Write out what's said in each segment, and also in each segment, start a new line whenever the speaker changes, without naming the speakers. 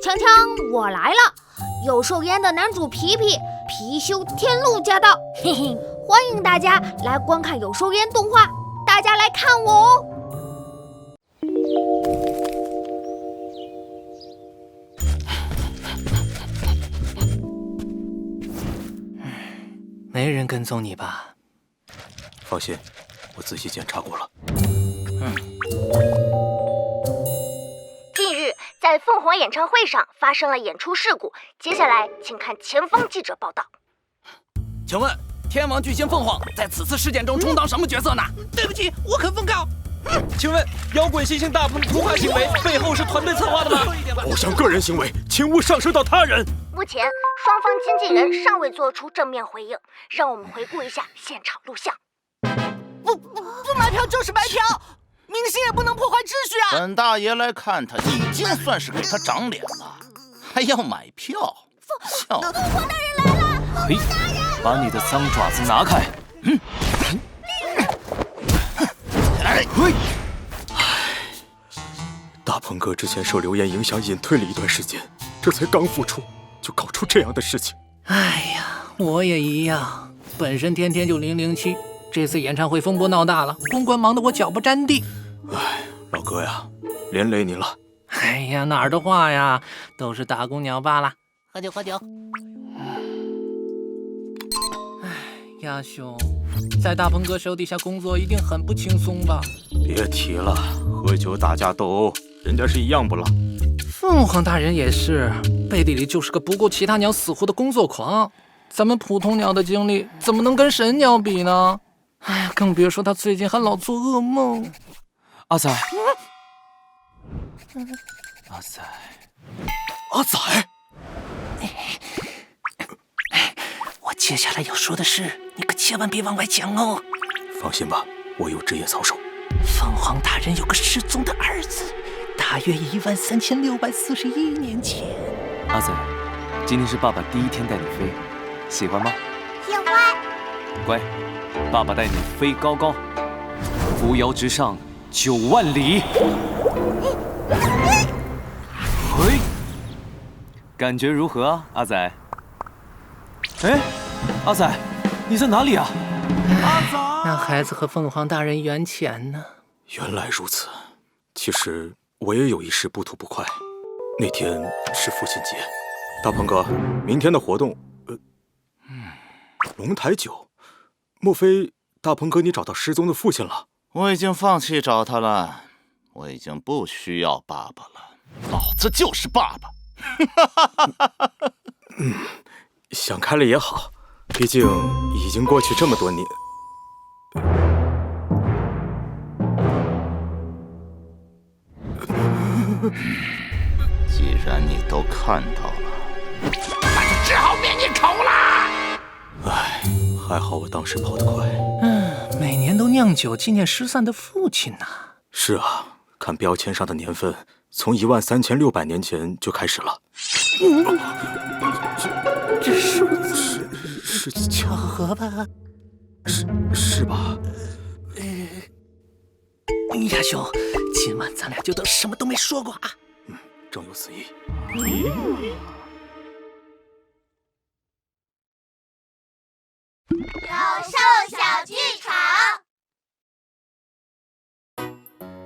锵锵，我来了！有寿烟的男主皮皮，貔貅天路驾到，嘿嘿，欢迎大家来观看有寿烟动画，大家来看我哦！
没人跟踪你吧？
放心，我仔细检查过了。
近日，在凤凰演唱会上发生了演出事故，接下来请看前方记者报道。
请问，天王巨星凤凰在此次事件中充当什么角色呢？
对不起，我肯奉告。请问，摇滚新星大鹏突发行为背后是团队策划的吗？
偶像个人行为，请勿上升到他人。
目前，双方经纪人尚未做出正面回应，让我们回顾一下现场录像。
不买票就是白嫖，明星也不能破坏秩序啊！
本大爷来看他，已经算是给他长脸了，还要买票？笑！
凤凰大人来了！
嘿，把你的脏爪子拿开！
大鹏哥之前受流言影响隐退了一段时间，这才刚复出就搞出这样的事情。
哎呀，我也一样，本身天天就007，这次演唱会风波闹大了，公关忙得我脚不沾地。
哎，老哥呀，连累你了。
哎呀，哪儿的话呀，都是打工鸟罢了。喝酒喝酒。哎，亚兄，在大鹏哥手底下工作一定很不轻松吧？
别提了，喝酒打架斗殴，人家是一样不落。
凤凰大人也是，背地里就是个不顾其他鸟死活的工作狂。咱们普通鸟的经历怎么能跟神鸟比呢？哎呀，更别说他最近还老做噩梦。
阿仔，
阿仔，
阿仔，
我接下来要说的事，你可千万别往外讲哦。
放心吧，我有职业操守。
凤凰大人有个失踪的儿子，大约13641年前。
阿仔，今天是爸爸第一天带你飞，喜欢吗？
喜欢。
乖，爸爸带你飞高高，扶摇直上9万里。嘿，感觉如何啊，阿仔？哎，阿仔，你在哪里啊？
那孩子和凤凰大人缘浅呢。
原来如此，其实我也有一事不吐不快。那天是父亲节，大鹏哥，明天的活动，龙台酒，莫非大鹏哥你找到失踪的父亲了？
我已经放弃找他了，我已经不需要爸爸了，老子就是爸爸。
想开了也好，毕竟已经过去这么多年。
既然你都看到了，那就只好灭你口了。
唉，还好我当时跑得快。
每年都酿酒纪念失散的父亲呐。
是啊，看标签上的年份，从13600年前就开始了。
这数字
是
巧合吧？
是吧？
亚兄，今晚咱俩就当什么都没说过啊。
正有此意。
有寿小剧场。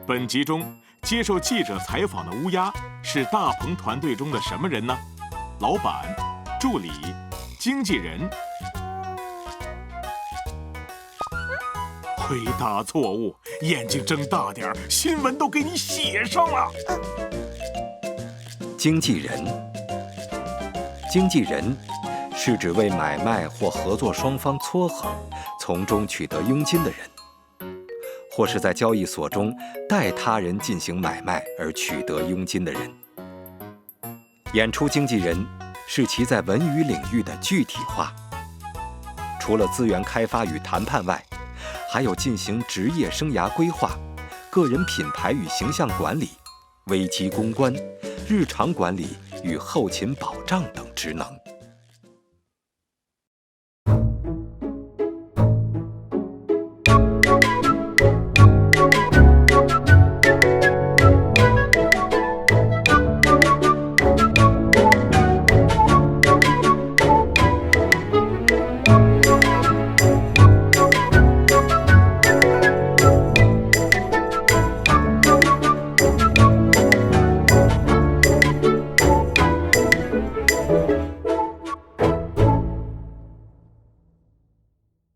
本集中接受记者采访的乌鸦是大鹏团队中的什么人呢？老板、助理、经纪人？回答错误，眼睛睁大点，新闻都给你写上了。
经纪人，经纪人是指为买卖或合作双方撮合，从中取得佣金的人，或是在交易所中代他人进行买卖而取得佣金的人。演出经纪人是其在文娱领域的具体化，除了资源开发与谈判外，还有进行职业生涯规划、个人品牌与形象管理、危机公关、日常管理与后勤保障等职能。